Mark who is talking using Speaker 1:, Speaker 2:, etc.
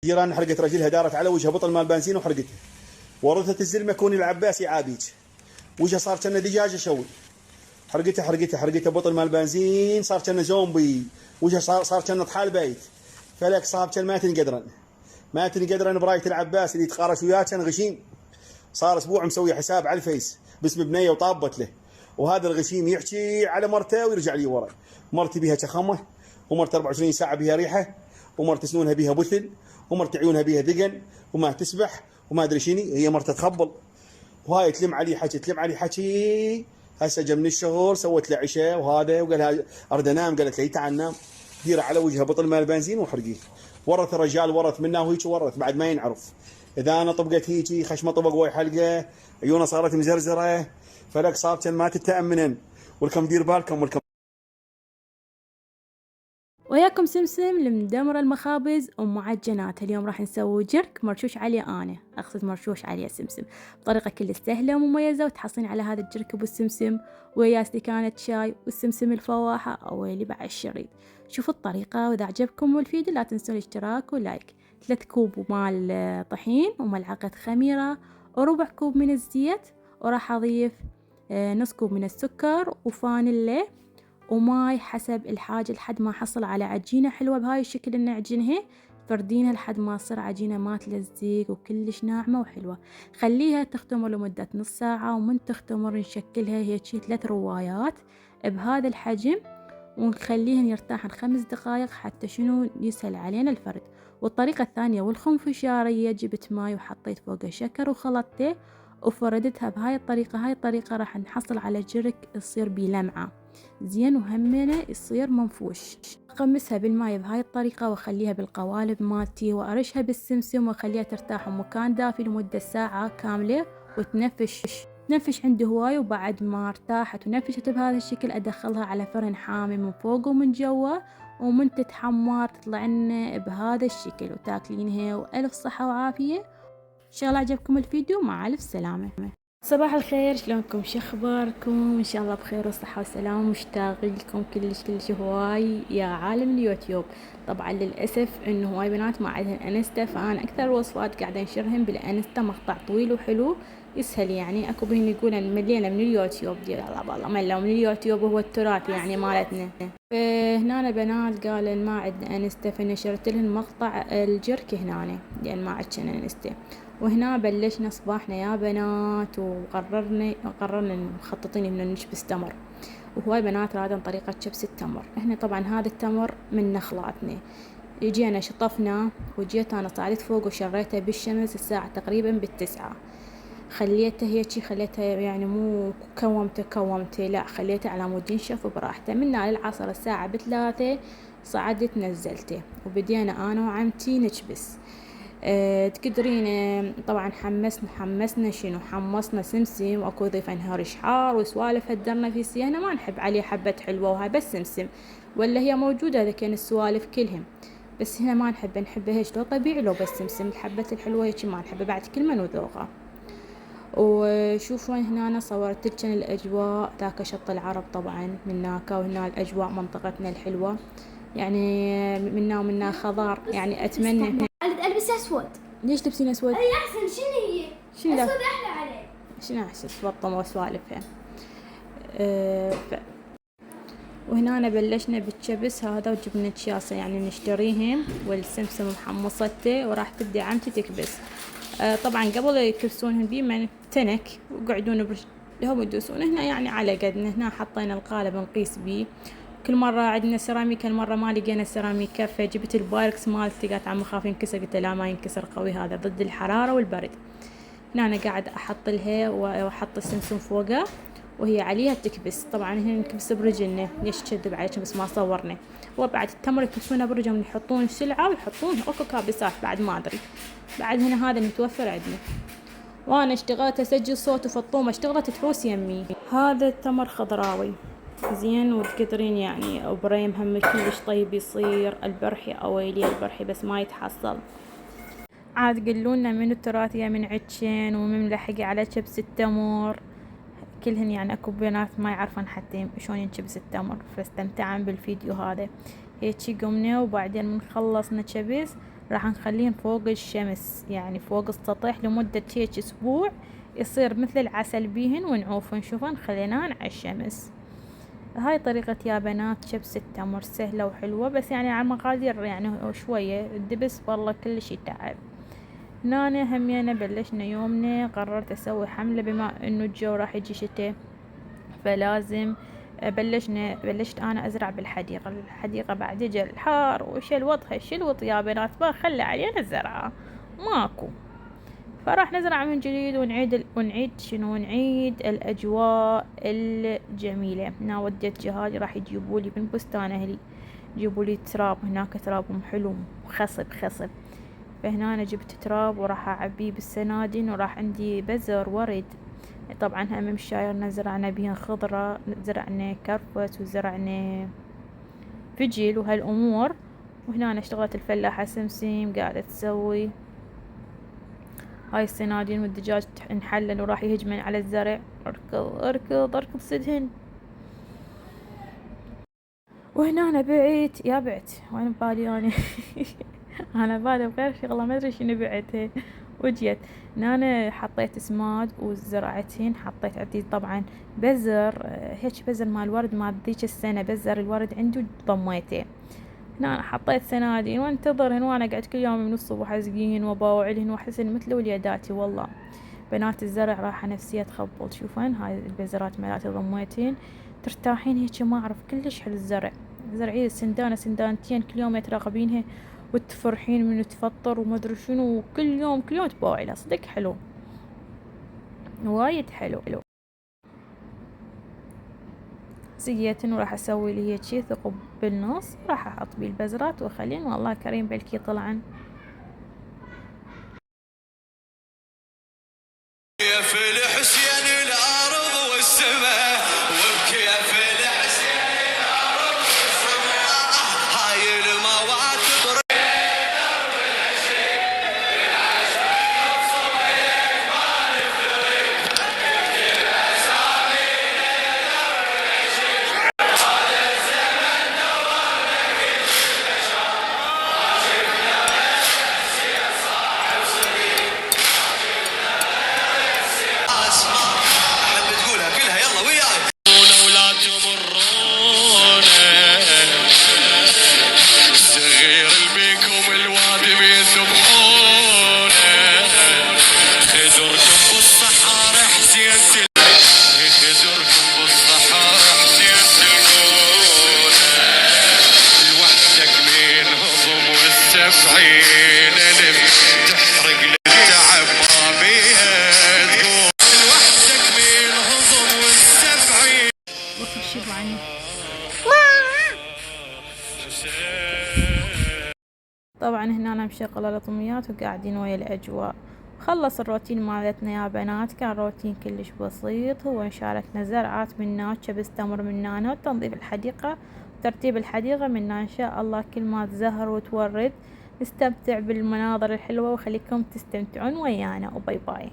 Speaker 1: جيران حرقت رجلها، دارت على وجهها بطل مال بنزين وحرقتها. ورثت الزلمه كوني العباسي عابيج، وجهها صار كأنه دجاجه شوي. حرقتها بطل مال بنزين، صار كأنه زومبي. وجهها صار كأنه طحال بيت. فلك صاب كان ما تنقدرن برايه العباس اللي يتقارش وياه كان غشيم. صار اسبوع مسوي حساب على الفيس باسم بنيه وطابت له. وهذا الغشيم يحكي على مرته ويرجع لي ورا. مرتي بيها شخمه، ومرت 24 ساعه بيها ريحه، ومرت سنونها بيها بثل، ومرت عيونها بيها ذقن، وما تسبح وما ادري شني. هي مرته تخبل، وهاي تلم علي حكي. هسه جا من الشهر سوت له عشاء وهذا، وقال لها ارد انام، قالت لي تعال نام. ديره على وجهها بطل مال بنزين وحرقيه. ورث الرجال، ورث منه وهيك ورث بعد ما ينعرف. اذا انا طبقت هيجي خشمه طبق وي حلقه، عيونه صارت مزرزره. فلك صاب كان ما تتامنن. ولكم دير بالكم ولكم.
Speaker 2: وياكم سمسم المدمرة المخابز ومعجنات. اليوم راح نسوي جرك مرشوش عليه، أنا أقصد مرشوش عليه سمسم بطريقة كل سهلة ومميزة. وتحصلين على هذا الجرك بالسمسم ويا استكانة شاي والسمسم الفواحة أو اللي بعد الشريط. شوفوا الطريقة، وإذا عجبكم الفيديو لا تنسون الاشتراك ولايك. 3 كوب مال طحين وملعقة خميرة وربع كوب من الزيت، وراح أضيف نص كوب من السكر وفانيلا وماي حسب الحاجة لحد ما أحصل على عجينة حلوة بهاي الشكل. إن نعجنها فردينها لحد ما تصير عجينة ما تلزق وكلش ناعمة وحلوة. خليها تختمر لمدة نص ساعة، ومن تختمر نشكلها هيك 3 روايات بهذا الحجم، ونخليهن يرتاحن 5 دقايق حتى شنو يسهل علينا الفرد. والطريقة الثانية والخنفشارية، جبت ماي وحطيت فوقه شكر وخلطته وفردتها بهاي الطريقة. هاي الطريقة راح نحصل على جرك يصير بلمعة زين، وهمنا يصير منفوش. اغمسها بالماء بهاي الطريقة واخليها بالقوالب مالتي، وارشها بالسمسم واخليها ترتاح بمكان دافي لمدة ساعة كاملة تنفش عندي هواي. وبعد ما ارتاحت ونفشت بهذا الشكل ادخلها على فرن حامي من فوق ومن جوا، ومن تتحمر تطلع لنا بهذا الشكل وتاكلينها. والف صحة وعافية. ان شاء الله عجبكم الفيديو، مع الف سلامة. صباح الخير، شلونكم؟ شو اخباركم؟ ان شاء الله بخير وصحة وسلامة. مشتاق لكم كلش هواي يا عالم اليوتيوب. طبعا للاسف انه هواي بنات ما عندهن انستا، فانا اكثر الوصفات قاعده انشرهن بالانستا، مقطع طويل وحلو يسهل. يعني اكو بهن يقولن ملينا من اليوتيوب، دي الله والله ملوا من اليوتيوب، وهو التراث يعني مالتنا. فهنا بنات قالن ما عندنا انستا، فنشرت لهن مقطع الجرك هنا لان ما عندنا انستا. وهنا بلشنا صباحنا يا بنات، وقررنا مخططين ان نشبس تمر. وهواي بنات رادن طريقة شبس التمر. احنا طبعا هذا التمر من نخلاتنا، جينا شطفنا، وجيت انا صعدت فوق وشريته بالشمس الساعة تقريبا 9. خليته هيك، خليته يعني مو كومته لا، خليته على مود ينشف براحته. منا للعصر الساعة 3 صعدت نزلته، وبدينا انا وعمتي نشبس. تقدرين طبعا حمسنا شنو، حمصنا سمسم، واكو ضيفه نهار شحار وسوالف هدرنا في سيانا. ما نحب عليه حبة حلوة وهاي بس سمسم، ولا هي موجودة اذا كان السوالف كلهم، بس هنا ما نحبها هيك، لو طبيعي لو بس سمسم. الحبة الحلوة هيك ما نحبها، بعد كل من وذوقها. وشوفوا هنا أنا صورت لكم الاجواء، ذاك شط العرب طبعا مناك، وهنا الاجواء منطقتنا الحلوة يعني، منا خضار يعني. اتمنى
Speaker 3: البس اسود.
Speaker 2: ليش تلبسين اسود؟
Speaker 3: اي احسن. شنو هي؟ اسود احلى عليه.
Speaker 2: شنو احسن تبطم وسوالفها. وهنا أنا بلشنا بالشبس هذا، وجبنا اكياسه يعني نشتريهم، والسمسم محمصته، وراح تبدي عمتي تكبس. طبعا قبل يكبسونهم بيه من تنك، وقعدون هم يدوسون هنا يعني على قدنا. هنا حطينا القالب نقيس بيه. كل مرة عندنا سيراميك، المرة ما لقينا سيراميك، فجبت البايركس مالتي، قالت عم خاف ينكسر، قلت لا ما ينكسر، قوي هذا ضد الحرارة والبرد. هنا أنا قاعد أحط لها وأحط السمسم فوقها وهي عليها تكبس. طبعا هنا نكبس برجلنا، ليش كذب عليكم بس ما صورنا. وبعد التمر يكبسونه برجلهم، يحطون سلعة ويحطون اكو كابسات بعد ما ادري. بعد هنا هذا متوفر عندنا. وانا اشتغلت اسجل صوت، وفطومة اشتغلت تحوس يمي. هذا التمر خضراوي زين، وتقدرين يعني وبريم هم كلش طيب يصير. البرحي اويلي البرحي بس ما يتحصل. عاد قلولنا من التراثية من عدشين ومن لحقي على شبس التمر كلهن يعني. اكو بنات ما يعرفن حتى شلون ينشبس التمر، فاستمتعن بالفيديو هذا. هيجي قمنا، وبعدين من خلصنا شبس راح نخليهن فوق الشمس، يعني فوق السطح لمدة هيك اسبوع، يصير مثل العسل بيهن، ونعوفن شوفن خليناهن على الشمس. هاي طريقة يا بنات شبس التمر، سهلة وحلوة، بس يعني على المقادير يعني شوية الدبس والله كلش يتعب. هنا همينا بلشنا يومنا، قررت اسوي حملة بما انه الجو راح يجي شتاء، فلازم بلشت انا ازرع بالحديقة. الحديقة بعد اجى الحار وشلوطها شلوط يا بنات، ما خلى علينا الزرعة ماكو. فراح نزرع من جديد ونعيد الاجواء الجميلة. هنا وديت جهاز راح يجيبولي من بستان اهلي، يجيبولي تراب، هناك ترابهم حلو خصب خصب. فهنا أنا جبت تراب وراح أعبيه بالسنادين، وراح عندي بزر ورد. طبعا هم مشايرنا زرعنا بيها خضرة، زرعنا كرفس وزرعنا فجل وهالأمور. وهنا أنا اشتغلت الفلاحة سمسم قاعدة تسوي هاي السنادين، والدجاج انحلل وراح يهجمن على الزرع. اركض اركض اركض صدهن. وهنا أنا بعت وين ببالي أنا انا بالي بغير شغله، ما ادري شنو بعته. وجيت انا حطيت سماد وزرعتين، حطيت عندي طبعا بزر، هيك بزر مال ورد مال ذيك السنه، بزر الورد عندي وضميته. هنا أنا حطيت سنادين وانتظرهن، وانا قعدت كل يوم من الصبح اسقيهن وباوعلهن واحسن مثل وليداتي. والله بنات الزرع راحه نفسيه تخبل. شوفن هاي البزرات مالاتي ضميتين، ترتاحين هيك، ما اعرف كلش حلو الزرع. زرعي سندانة سندانتين كل يوم تراقبينها وتفرحين من تفطر وما ادري شنو، كل يوم تباوعي لها. صدق حلو، وايد حلو. سقيتن وراح اسوي لي هيك ثقب بالنص، راح احط بيه البزرات واخلين والله كريم بلكي طلعن.
Speaker 4: في الحسين الارض والسماء، وابكي في الحسين الارض والسماء، هاي المواكب
Speaker 2: طبعا هنا أنا مشغلة الأطميات وقاعدين ويا الأجواء. خلص الروتين مالتنا يا بنات، كان روتين كلش بسيط. هو شاركنا زرعات منا، شبس تمر منا، وتنظيف الحديقة وترتيب الحديقة منا. إن شاء الله كل ما تزهر وتورد. نستمتع بالمناظر الحلوة، وخليكم تستمتعون ويانا، وباي باي.